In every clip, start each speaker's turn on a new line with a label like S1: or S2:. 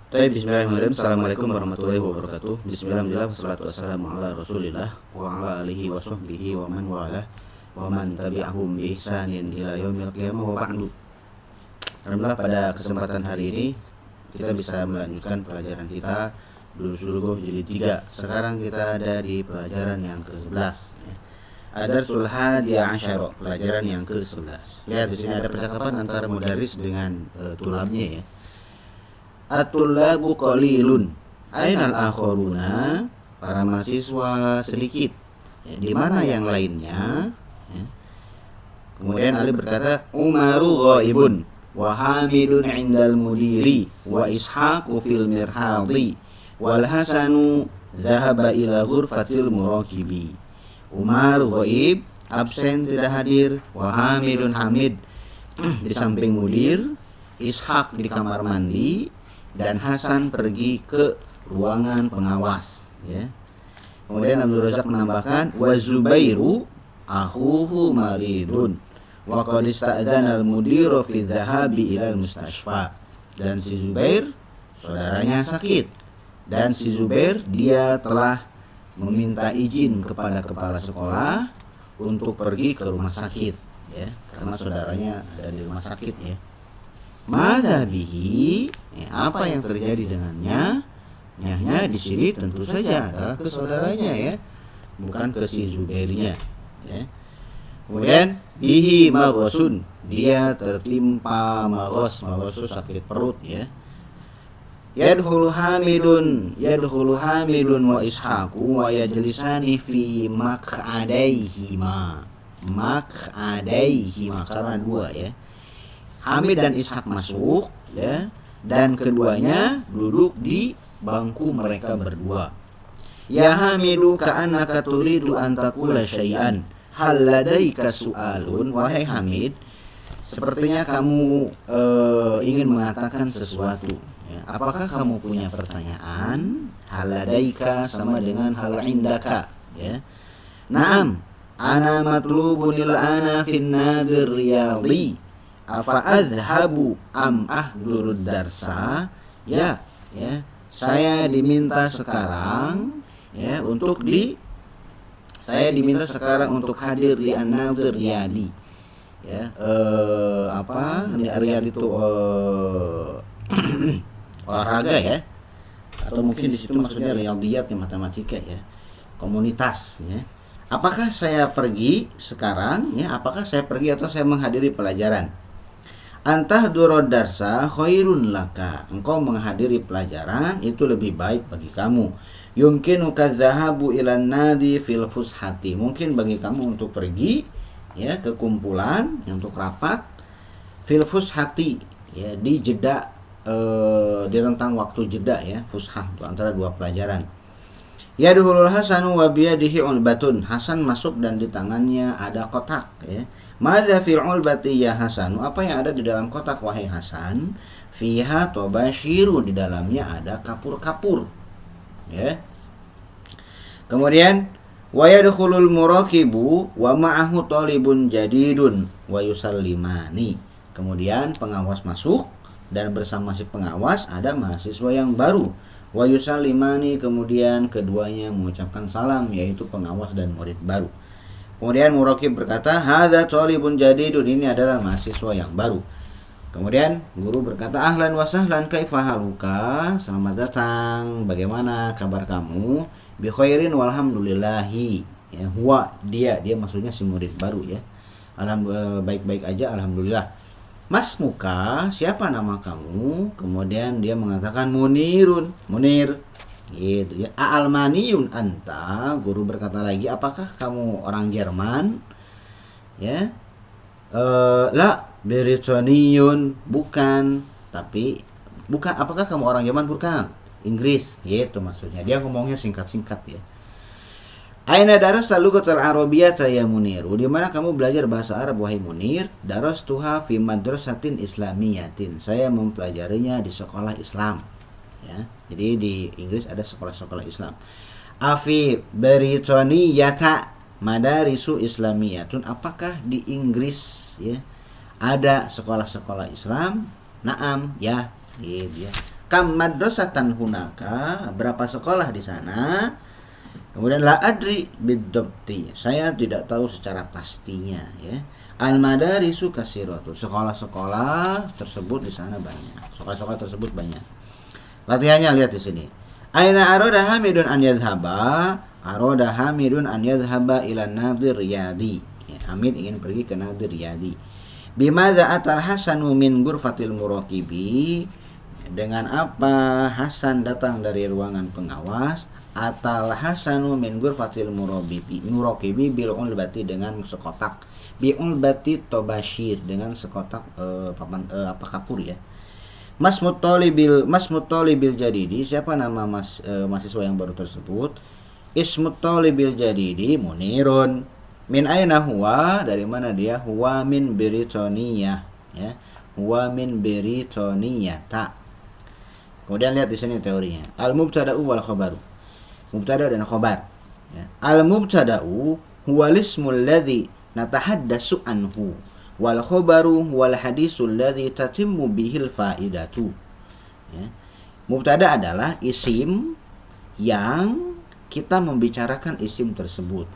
S1: Bismillahirrahmanirrahim. Assalamualaikum warahmatullahi wabarakatuh. Bismillahirrahmanirrahim. Wassalatu wassalamu ala Rasulillah wa ala alihi wa sahbihi wa man wala wa man tabi'ahum bi ihsanin ila yaumil qiyamah wa ba'du. Alhamdulillah, pada kesempatan hari ini kita bisa melanjutkan pelajaran kita Dulus jilid 3. Sekarang kita ada di pelajaran yang ke-11. Ad-Darsul Hadiya Asyara, pelajaran yang ke-11. Lihat di sini ada percakapan antara mudaris dengan tulabnya ya. At-tullabu qalilun, ainal akharuna, para mahasiswa sedikit ya, di mana yang lainnya ya. Kemudian Ali berkata, Umaru ghaibun wa Hamidun indal mudiri wa Ishaqu fil mirhadi wal Hasanu zahaba ila ghurfatil muraqibi. Umar ghaib, absen, tidak hadir, wa Hamidun, Hamid di samping mudir, Ishaq di kamar mandi, dan Hasan pergi ke ruangan pengawas ya. Kemudian Abdul Razak menambahkan, wa Zubairu akhuhu maridun wa qad ista'dzana al-mudiru fi dhahabi ila al-mustashfa. Dan si Zubair saudaranya sakit, dan si Zubair dia telah meminta izin kepada kepala sekolah untuk pergi ke rumah sakit ya, karena saudaranya ada di rumah sakit ya. Madhabihi, ya, apa yang terjadi dengannya? Nyahnya di sini tentu saja adalah ke saudaranya ya, bukan ke si Zubairnya ya. Kemudian bihi maghasun, dia tertimpa maghos itu sakit perut ya. Yadkhulu Hamidun wa Ishaqu wa yajlisani fi maq'adaihima karena dua ya. Hamid dan Ishaq masuk ya, dan keduanya duduk di bangku mereka berdua. Ya Hamidu ka'annaka turidu an taqula syai'an hal ladaika su'alun, wahai Hamid, sepertinya kamu ingin mengatakan sesuatu ya. Apakah kamu punya pertanyaan? Hal ladaika sama dengan hal indaka ya. Naam, ana matlubunil ana fin nadir riyadhi afa azhabu am ahdurud darsa ya, saya diminta sekarang ya untuk hadir di An-Nadir Riyadi ya. Riyadi itu olahraga ya, atau mungkin di situ maksudnya riyadiyat ya, matematika ya, komunitas ya. Apakah saya pergi sekarang ya, apakah saya pergi atau saya menghadiri pelajaran? Antah durod darsa khairun laka, engkau menghadiri pelajaran itu lebih baik bagi kamu. Yumkinuka zahabu ilan nadi fil fushati, mungkin bagi kamu untuk pergi ya ke kumpulan untuk rapat fil fushati ya, di jeda di rentang waktu jeda ya, fushah itu antara dua pelajaran. Yadkhulul Hasanu wa biyadihi ulbatun, Hasan masuk dan di tangannya ada kotak ya. Madza fil ulbati ya Hasan, apa yang ada di dalam kotak wahai Hasan? Fiha tobashiru, di dalamnya ada kapur-kapur ya. Kemudian wa yadkhulul muraqibu wa ma'ahu talibun jadidun wa yusallimani. Kemudian pengawas masuk dan bersama si pengawas ada mahasiswa yang baru. Wa yusallimani, kemudian keduanya mengucapkan salam, yaitu pengawas dan murid baru. Kemudian muraqib berkata, hadza talibun jadidun, ini adalah mahasiswa yang baru. Kemudian guru berkata, ahlan wa sahlan kaifa haluka, selamat datang, bagaimana kabar kamu? Bi khairin walhamdulillahi ya, huwa dia maksudnya si murid baru ya. Alhamdulillah, baik-baik aja alhamdulillah. Mas muka, siapa nama kamu? Kemudian dia mengatakan Munir gitu ya. Almaniyun anta, guru berkata lagi, apakah kamu orang Jerman? Ya. La Britaniun, bukan. Apakah kamu orang Jerman? Bukan. Inggris, gitu maksudnya. Dia ngomongnya singkat-singkat ya. Aina darasta lughatal arabiyyata ya Munir, di mana kamu belajar bahasa Arab wahai Munir? Darastuha fi madrasatin islamiyatin, saya mempelajarinya di sekolah Islam ya. Jadi di Inggris ada sekolah-sekolah Islam. Afi Britanniyata madarisu islamiyatun, apakah di Inggris ya ada sekolah-sekolah Islam? Naam ya, gitu ya. Kam madrasatan hunaka, berapa sekolah di sana? Kemudian la adri bidobti, saya tidak tahu secara pastinya ya. Al madarisu kasiratu, sekolah-sekolah tersebut di sana banyak. Sekolah-sekolah tersebut banyak. Latihannya lihat di sini. Aina aroda Hamidun an yadhhaba, aroda Hamidun an yadhhaba ila Nadir Riyadi. Ya, Hamid ingin pergi ke Nadir Riyadi. Bimadza atal Hasanu min ghurfatil muraqibi, dengan apa Hasan datang dari ruangan pengawas? Atal Hasanu min ghurfatil muraqibi bil ulbati, dengan sekotak, bi ulbati tobashir, dengan sekotak kapur ya. Mas Muttalibil Jadidi, siapa nama mahasiswa yang baru tersebut? Ismut Talibil Jadidi Munirun. Min aina huwa, dari mana dia? Huwa min Britania ya. Huwa min Britania ta. Kemudian lihat di sini teorinya. Al mubtada'u wal khabaru. Mubtada dan khabar ya. Al mubtada'u huwa ismul ladzi natahaddatsu anhu, wal khabaru wal hadisul ladzi tatimmu bihil faidatu ya. Mubtada adalah isim yang kita membicarakan isim tersebut.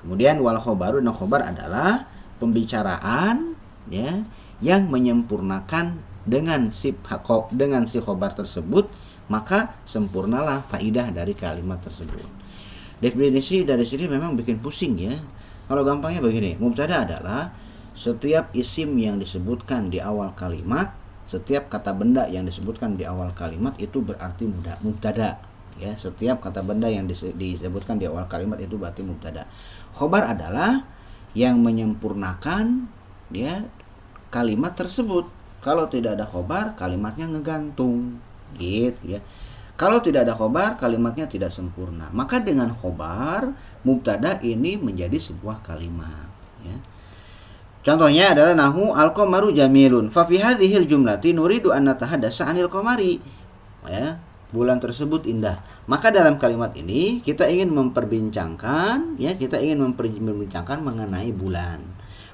S1: Kemudian wal khabaru, dan khabar adalah pembicaraan ya yang menyempurnakan dengan si khabar tersebut, maka sempurnalah faidah dari kalimat tersebut. Definisi dari sini memang bikin pusing ya. Kalau gampangnya begini, mubtada adalah setiap isim yang disebutkan di awal kalimat, setiap kata benda yang disebutkan di awal kalimat itu berarti mubtada ya. Setiap kata benda yang disebutkan di awal kalimat itu berarti mubtada. Khobar adalah yang menyempurnakan ya kalimat tersebut. Kalau tidak ada khobar, kalimatnya ngegantung gitu ya. Kalau tidak ada khobar, kalimatnya tidak sempurna. Maka dengan khobar, mubtada ini menjadi sebuah kalimat ya. Contohnya adalah nahu al-qamaru jamilun. Fa fi hadhil jumlati nuridu an natahaddasa 'anil qamari. Ya, bulan tersebut indah. Maka dalam kalimat ini kita ingin memperbincangkan mengenai bulan.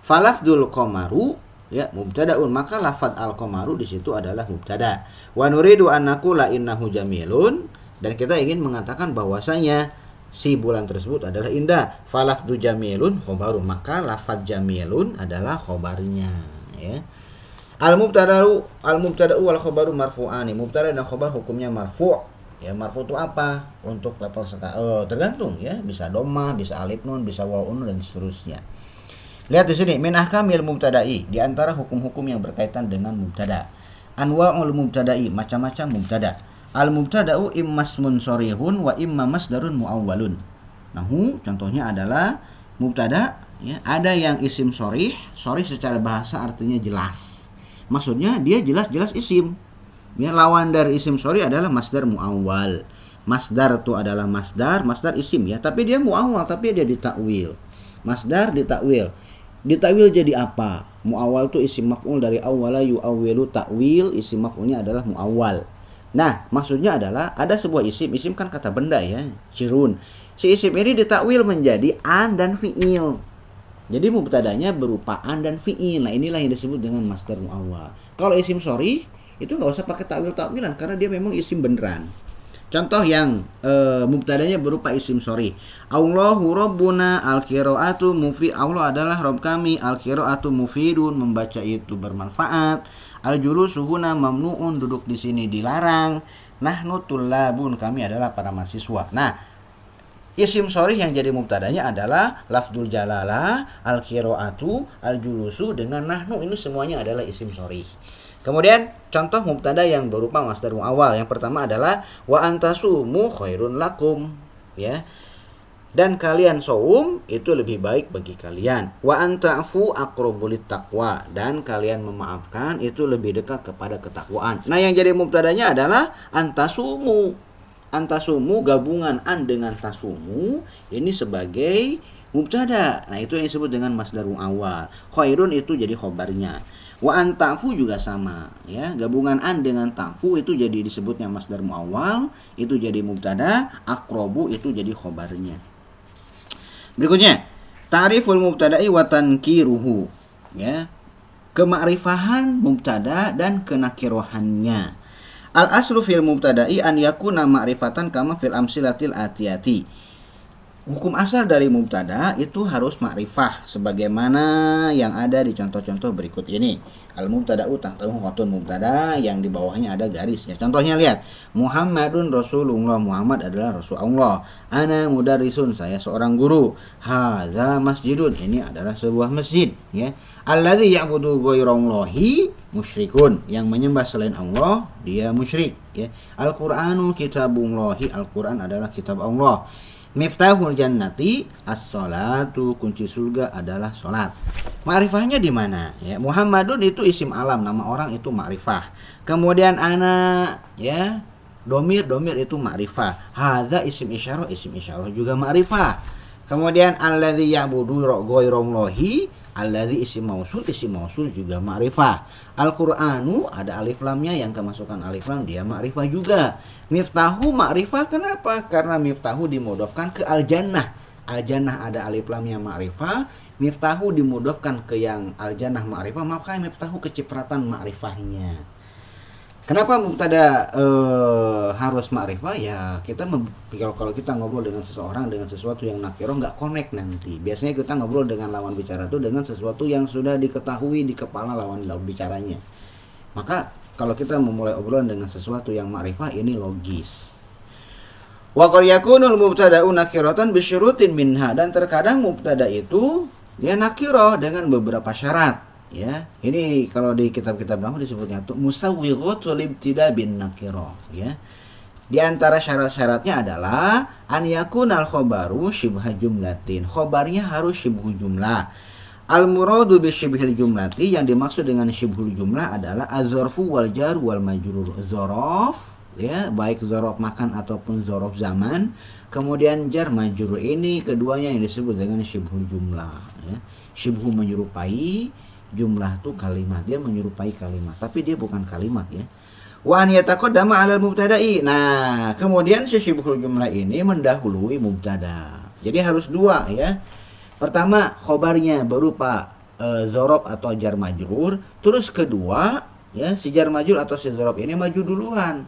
S1: Falafdul qamaru ya mubtadaun, maka lafaz al-qamaru di situ adalah mubtada. Wa nuridu an naqula innahu jamilun, dan kita ingin mengatakan bahwasanya si bulan tersebut adalah indah. Falafdu jamilun khobaru, maka lafaz jamilun adalah khobarnya ya. Al-mubtada'u wal khobaru marfu'ani. Mubtada dan khobar hukumnya marfu'. Ya, marfu' itu apa? Untuk level tergantung ya, bisa dhammah, bisa alif nun, bisa waw nun, dan seterusnya. Lihat di sini, min ahkamil mubtada'i, di antara hukum-hukum yang berkaitan dengan mubtada. Anwa'ul mubtada'i, macam-macam mubtada. Al mubtada'u immasmun sharihun wa imma masdarun muawwalun. Nahu, contohnya adalah mubtada ya, ada yang isim sharih secara bahasa artinya jelas. Maksudnya dia jelas-jelas isim. Ya, lawan dari isim sharih adalah masdar muawwal. Masdar itu adalah masdar isim ya, tapi dia muawwal, tapi dia ditakwil. Masdar ditakwil. Ditakwil jadi apa? Muawwal itu isim maf'ul dari awwala yu'awwilu takwil, isim maf'ulnya adalah muawwal. Nah, maksudnya adalah ada sebuah isim kan kata benda ya, cirun. Si isim ini ditakwil menjadi an dan fi'il. Jadi mubtadanya berupa an dan fi'il. Nah, inilah yang disebut dengan masdar muawwal. Kalau isim sharih itu enggak usah pakai takwil-takwilan karena dia memang isim beneran. Contoh yang mubtadanya berupa isim sharih. Allahu Rabbuna al-qiraatu mufid. Allah adalah Rabb kami. Al-qiraatu mufidun, membaca itu bermanfaat. Al-julusu huna mamnuun, duduk di sini dilarang. Nahnu tullabun, kami adalah para mahasiswa. Nah, isim sharih yang jadi mubtadanya adalah lafdzul jalalah, al-qiraatu, al-julusu dengan nahnu, ini semuanya adalah isim sharih. Kemudian contoh mubtada yang berupa masdar muawwal. Yang pertama adalah wa antasumu khairun lakum ya. Dan kalian saum itu lebih baik bagi kalian. Wa anta'fu aqrabu littaqwa, dan kalian memaafkan itu lebih dekat kepada ketakwaan. Nah, yang jadi mubtadanya adalah antasumu. Antasumu gabungan an dengan tasumu ini sebagai mubtada. Nah, itu yang disebut dengan masdar muawwal. Khairun itu jadi khobarnya. Wa an ta'fu juga sama ya, gabungan an dengan ta'fu itu jadi disebutnya masdar muawwal, itu jadi mubtada. Aqrabu itu jadi khobarnya. Berikutnya, ta'riful mubtada'i wa tankiruhu ya, kema'rifahan mubtada dan kenakirohannya. Al aslu fil mubtada'i an yakuna ma'rifatan kama fil amsilatil atiyati. Hukum asal dari mubtada itu harus ma'rifah sebagaimana yang ada di contoh-contoh berikut ini. Al mubtada'u tahtahu khatun mubtada, yang di bawahnya ada garis ya. Contohnya lihat, Muhammadun Rasulullah, Muhammad adalah Rasulullah. Ana mudarrisun, saya seorang guru. Hadza masjidun, ini adalah sebuah masjid ya. Alladzi ya'budu ghairallahi musyrikun, yang menyembah selain Allah dia musyrik ya. Al-Qur'anu kitabullahi, Al-Qur'an adalah kitab Allah. Miftahul jannati as-sholatu, kunci surga adalah sholat. Ma'rifahnya di mana? Ya, Muhammadun itu isim alam, nama orang itu ma'rifah. Kemudian ana ya, domir itu ma'rifah. Hadza isim isyarah juga ma'rifah. Kemudian alladzi ya'budu ghairallahi, alladzi isim mausul juga ma'rifah. Al-Qur'anu ada alif lamnya, yang kemasukan alif lam dia ma'rifah juga. Miftahu ma'rifah, kenapa? Karena miftahu dimudofkan ke al-jannah. Al-jannah ada alif lamnya ma'rifah, miftahu dimudofkan ke yang al-jannah ma'rifah, maka miftahu kecipratan ma'rifahnya. Kenapa mubtada harus ma'rifah? Ya kita kalau kita ngobrol dengan seseorang dengan sesuatu yang nakiro nggak connect nanti. Biasanya kita ngobrol dengan lawan bicara itu dengan sesuatu yang sudah diketahui di kepala lawan bicaranya. Maka kalau kita memulai obrolan dengan sesuatu yang ma'rifah, ini logis. Wa qad yakunul mubtada'u nakiratan bi syurutin minha, dan terkadang mubtada itu dia nakiro dengan beberapa syarat. Ya, ini kalau di kitab-kitab nahwu disebutnya tuh musawwighatul ibtida bin nakiro ya. Di antara syarat-syaratnya adalah an yakunal khobaru syibha jumlatin. Khobarnya harus syibhu jumlah. Al muradu bi syibhil jumlati, yang dimaksud dengan syibhul jumlah adalah az-zarfu wal jar wal majrur. Dzaraf ya, baik dzaraf makan ataupun dzaraf zaman. Kemudian jar majrur, ini keduanya yang disebut dengan syibhul jumlah ya. Syibhu menyerupai, jumlah itu kalimat, dia menyerupai kalimat tapi dia bukan kalimat ya. Wa an yataqaddama 'alal mubtada'i. Nah, kemudian si syibhul jumlah ini mendahului mubtada. Jadi harus dua ya. Pertama, khobarnya berupa dzaraf atau jar majrur, terus kedua ya, si jar majrur atau si dzaraf ini maju duluan.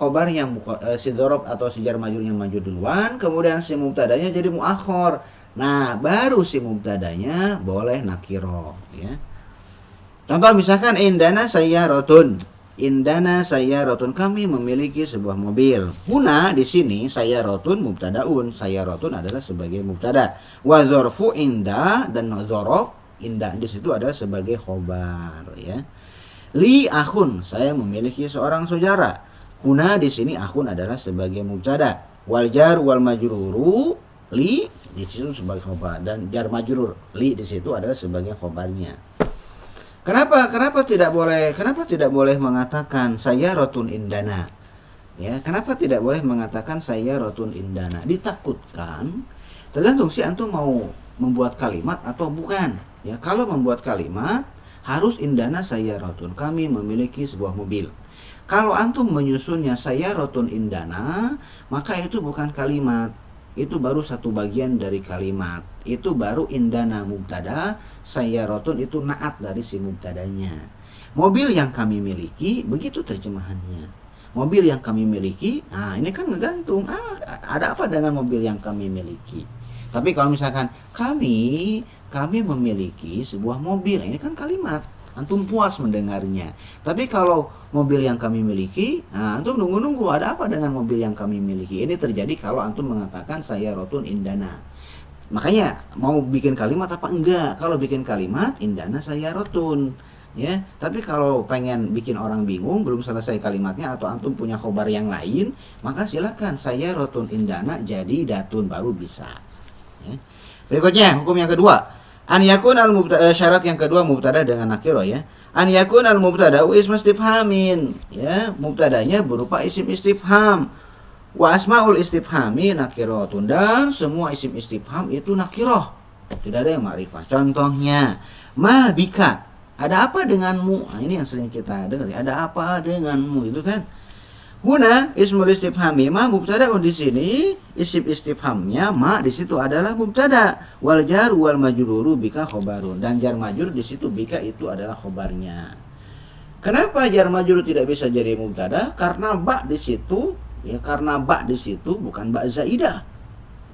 S1: Khobarnya si dzaraf atau si jar majrurnya maju duluan, kemudian si mubtadanya jadi muakhor. Nah, baru si mubtadanya boleh nakiro ya. Contoh misalkan indana sayyaratun. Indana sayyaratun, kami memiliki sebuah mobil. Huna di sini sayyaratun mubtadaun. Sayyaratun adalah sebagai mubtada. Wa dzarfu inda, dan dzaraf inda di situ adalah sebagai khobar ya. Li akhun, saya memiliki seorang saudara. Huna di sini akhun adalah sebagai mubtada. Wal jar wal majruru li di situ sebagai khobar, dan jar majrur li di situ adalah sebagai khobarnya. Kenapa tidak boleh mengatakan sayyaratun indana? Ya, kenapa tidak boleh mengatakan sayyaratun indana? Ditakutkan tergantung si antum mau membuat kalimat atau bukan. Ya, kalau membuat kalimat harus indana sayyaratun, kami memiliki sebuah mobil. Kalau antum menyusunnya sayyaratun indana, maka itu bukan kalimat. Itu baru satu bagian dari kalimat. Itu baru indana mubtada, sayyaratun itu naat dari si mubtadanya. Mobil yang kami miliki, begitu terjemahannya. Mobil yang kami miliki, nah ini kan ngegantung. Ada apa dengan mobil yang kami miliki? Tapi kalau misalkan kami memiliki sebuah mobil, ini kan kalimat. Antum puas mendengarnya. Tapi kalau mobil yang kami miliki, nah antum nunggu-nunggu ada apa dengan mobil yang kami miliki. Ini terjadi kalau antum mengatakan sayyaratun indana. Makanya mau bikin kalimat apa enggak? Kalau bikin kalimat indana sayyaratun ya. Tapi kalau pengen bikin orang bingung, belum selesai kalimatnya atau antum punya khobar yang lain, maka silakan sayyaratun indana jadi datun, baru bisa ya. Berikutnya hukum yang kedua, an yakunal mubtada, syarat yang kedua mubtada dengan nakiro ya. An yakunal mubtada ism istifhamin ya, mubtadanya berupa isim istifham. Wa asmaul istifhami nakiratun, dan semua isim istifham itu nakiroh, tidak ada yang ma'rifah. Contohnya ma bika, ada apa denganmu? Nah, ini yang sering kita dengar, ada apa denganmu itu kan. Huna ismul istifhami ma mubtadaun, di sini isim istifhamnya ma di situ adalah mubtada, wal jar wal majruru bika khobarun, dan jar majrur di situ bika itu adalah khobarnya. Kenapa jar majrur tidak bisa jadi mubtada? Karena ba di situ, ya, karena ba di situ bukan ba zaidah.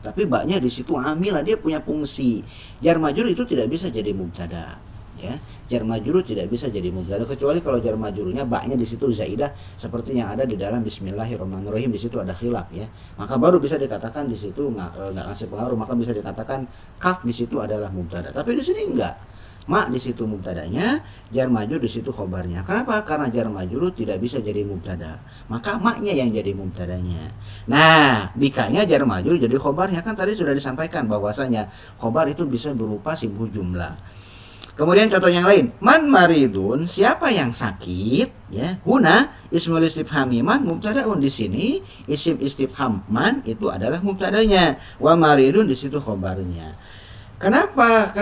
S1: Tapi ba-nya di situ amilah, dia punya fungsi. Jar majrur itu tidak bisa jadi mubtada, ya. Jar majrur tidak bisa jadi mubtada kecuali kalau jar majrurnya ba-nya di situ zaidah seperti yang ada di dalam bismillahirrahmanirrahim, di situ ada khilaf, ya. Maka baru bisa dikatakan di situ nggak ngasih pengaruh, maka bisa dikatakan kaf di situ adalah mubtada. Tapi di sini enggak. Ma di situ mubtadanya, jar majrur di situ khobarnya. Kenapa? Karena jar majrur tidak bisa jadi mubtada. Maka maknya yang jadi mubtadanya. Nah, bikanya jar majrur jadi khobarnya. Kan tadi sudah disampaikan bahwasanya khobar itu bisa berupa sibuk jumlah. Kemudian contoh yang lain, man maridun, siapa yang sakit, ya. Huna ismul istifhami man mubtadaun, di sini isim istifham man itu adalah mubtadanya. Wa maridun di situ khobarnya. Kenapa?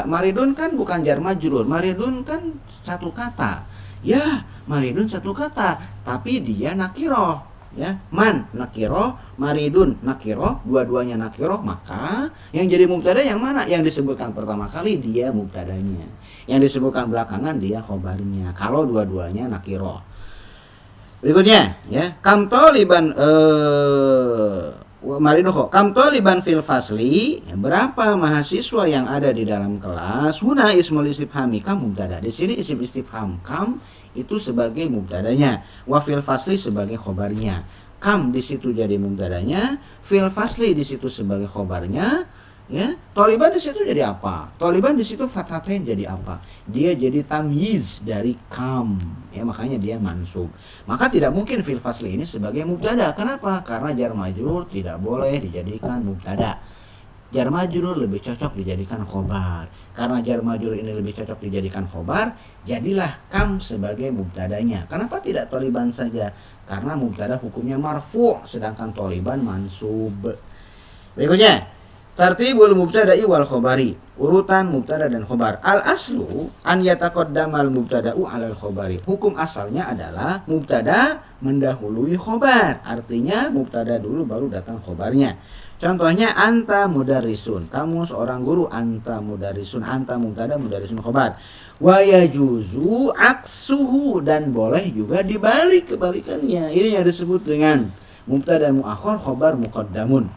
S1: Maridun kan bukan jar majrur. Maridun kan satu kata. Ya, maridun satu kata, tapi dia nakiroh. Ya, man nakiroh, maridun nakiroh, dua-duanya nakiroh. Maka yang jadi mubtada yang mana? Yang disebutkan pertama kali dia mubtadanya. Yang disebutkan belakangan dia khobarnya. Kalau dua-duanya nakiroh. Berikutnya, ya, kam toliban kam toliban fil fasli, berapa mahasiswa yang ada di dalam kelas. Huna ismul istifhami kam mubtada, di sini isim istifham kam itu sebagai mubtadanya, wa fil fasli sebagai khobarnya. Kam di situ jadi mubtadanya, fil fasli di situ sebagai khobarnya, ya. Toliban di situ jadi apa? Toliban di situ fathatain jadi apa? Dia jadi tamyiz dari kam, ya, makanya dia mansub. Maka tidak mungkin fil fasli ini sebagai mubtada. Kenapa? Karena jar majrur tidak boleh dijadikan mubtada. Jar majrur lebih cocok dijadikan khobar. Karena jar majrur ini lebih cocok dijadikan khobar, jadilah kam sebagai mubtadanya. Kenapa tidak toliban saja? Karena mubtada hukumnya marfu', sedangkan toliban mansub. Berikutnya, tartibul mubtada'i wal khobari, urutan mubtada dan khobar. Al aslu an yataqaddamal mubtada'u 'alal khobari. Hukum asalnya adalah mubtada mendahului khobar. Artinya mubtada dulu baru datang khobarnya. Contohnya anta mudarrisun, kamu seorang guru. Anta mudarrisun, anta mubtada, mudarrisun khobar. Wa yajuzu aksuhu, dan boleh juga dibalik kebalikannya. Ini yang disebut dengan mubtada muakhar khobar muqaddamun.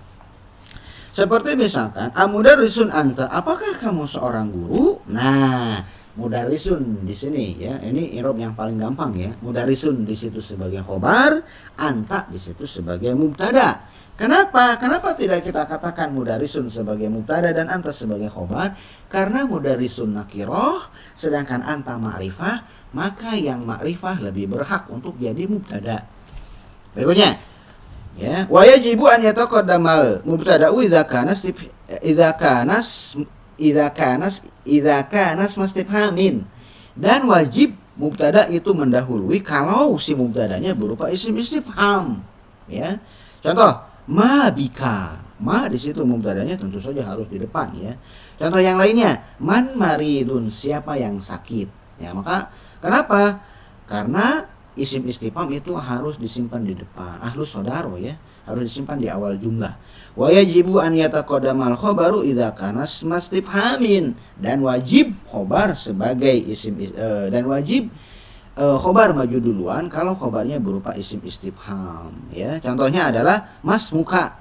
S1: Seperti misalkan, amudarrisun anta, apakah kamu seorang guru? Nah, mudarrisun di sini, ya, ini i'rab yang paling gampang, ya. Mudarrisun di situ sebagai khobar, anta di situ sebagai mubtada. Kenapa tidak kita katakan mudarrisun sebagai mubtada dan anta sebagai khobar? Karena mudarrisun nakiroh, sedangkan anta ma'rifah, maka yang ma'rifah lebih berhak untuk jadi mubtada. Berikutnya, ya, wa yajibu an yataqaddamal mubtada'u idza kana mastifhamin, dan wajib mubtada itu mendahului kalau si mubtadanya berupa isim istifham, ya. Contoh, ma bika, ma di situ mubtadanya tentu saja harus di depan, ya. Contoh yang lainnya, man maridun, siapa yang sakit, ya. Maka kenapa? Karena isim istifham itu harus disimpan di depan, ahlus sodaro, ya, harus disimpan di awal jumlah. Wa yajibu an yataqaddamal khobaru idza kana mastifhamin, dan wajib khobar sebagai isim dan wajib khobar maju duluan kalau khobarnya berupa isim istifham, ya. Contohnya adalah mas muka,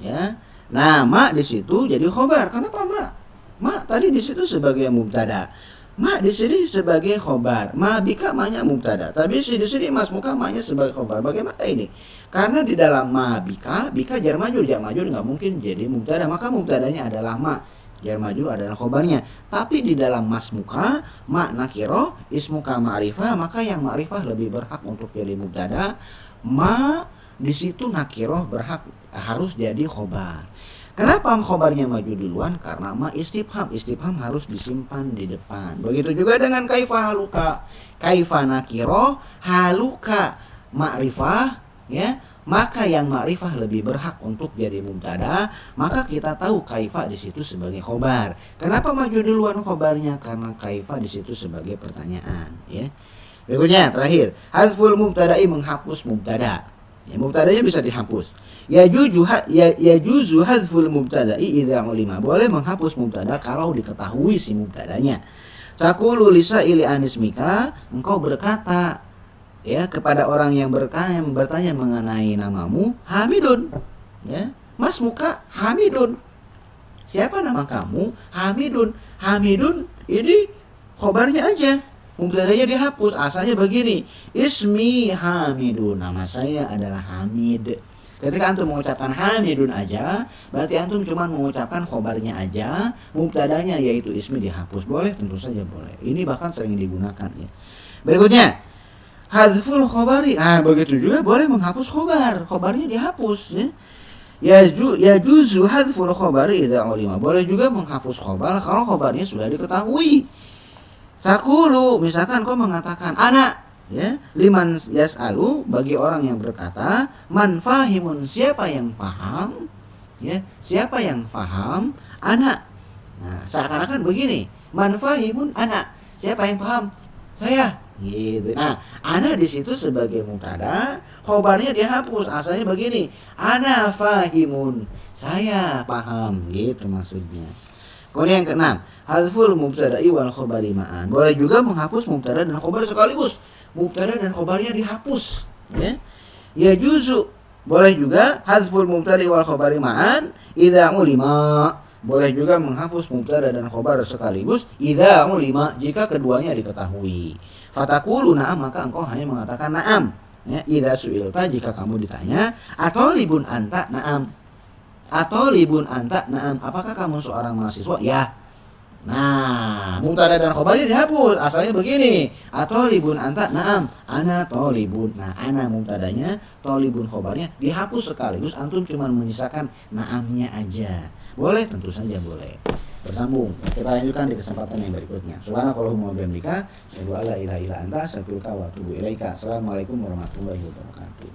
S1: ya. Nah, ma di situ jadi khobar. Kenapa ma? Ma tadi di situ sebagai mubtada. Ma di sini sebagai khobar, ma bika ma-nya mubtada, tapi di sini mas muka ma-nya sebagai khobar. Bagaimana ini? Karena di dalam ma bika jar majrur nggak mungkin jadi mubtada, maka mubtadanya adalah ma, jar majrur adalah khobarnya. Tapi di dalam mas muka, ma nakiro, ismuka ma'rifah, maka yang ma'rifah lebih berhak untuk jadi mubtada. Ma di situ nakiro berhak harus jadi khobar. Kenapa khobarnya maju duluan? Karena ma istifham. Istifham harus disimpan di depan. Begitu juga dengan kaifa haluka. Kaifa nakiro, haluka ma'rifah, ya. Maka yang ma'rifah lebih berhak untuk jadi mubtada. Maka kita tahu kaifa di situ sebagai khobar. Kenapa maju duluan khobarnya? Karena kaifa di situ sebagai pertanyaan, ya. Berikutnya, terakhir, hadzful mubtada'i, menghapus mubtada. Ya, mubtadanya bisa dihapus. Yajuzu hadzful mubtada'i idza ulima, boleh menghapus mubtada kalau diketahui si mubtadanya. Taqulu lisaili anismika, engkau berkata ya kepada orang yang bertanya mengenai namamu, Hamidun. Ya, Mas muka Hamidun. Siapa nama kamu? Hamidun. Hamidun ini khobarnya aja. Mubtadanya dihapus. Asalnya begini. Ismi Hamidun. Nama saya adalah Hamid. Ketika antum mengucapkan Hamidun aja, berarti antum cuma mengucapkan khobarnya aja, mubtadanya yaitu ismi dihapus. Boleh? Tentu saja boleh. Ini bahkan sering digunakan ya. Berikutnya, hadzful khobari. Nah, begitu juga boleh menghapus khobar. Khobarnya dihapus ya. Yajuzu hadzful khobari idza ulima. Boleh juga menghapus khobar kalau khobarnya sudah diketahui. Taqulu, misalkan kau mengatakan anak, ya, liman yas'alu, bagi orang yang berkata, man fahimun, siapa yang paham, ya, siapa yang paham, anak. Nah, seakan-akan begini, man fahimun anak, siapa yang paham, saya, gitu. Nah, anak di situ sebagai mubtada, khobarnya dihapus, asalnya begini, ana fahimun, saya paham, gitu maksudnya. Kemudian yang keenam, hadzful mubtada'i wal khabari ma'an. Boleh juga menghapus mubtada dan khabar sekaligus. Mubtada dan khabarnya dihapus, ya. Ya juzu. Boleh juga hadzful mubtada'i wal khabari ma'an idza ulima. Boleh juga menghapus mubtada dan khabar sekaligus idza ulima, jika keduanya diketahui. Fataqulu na'am, maka engkau hanya mengatakan na'am. Ya, idza su'ilta, jika kamu ditanya, atau libun anta na'am. Atau libun anta na'am, apakah kamu seorang mahasiswa? Ya. Nah, mubtada dan khobarnya dihapus, asalnya begini, atau libun anta na'am, ana tolibun. Nah, ana mubtadanya, tolibun khobarnya dihapus sekaligus, antum cuma menyisakan na'amnya aja. Boleh? Tentu saja boleh. Bersambung, kita lanjutkan di kesempatan yang berikutnya. Subhanakallahumma wa bihamdika, asyhadu an la ilaha illa anta, astaghfiruka wa atubu ilaika. Assalamualaikum warahmatullahi wabarakatuh.